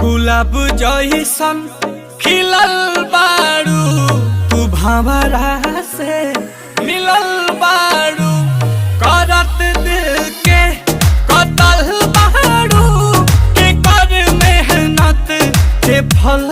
गुलाब जइसन खिलल बारू, तू भंवरा से मिलल बारू, करत दिल के कतल बारू, के कर मेहनत के फल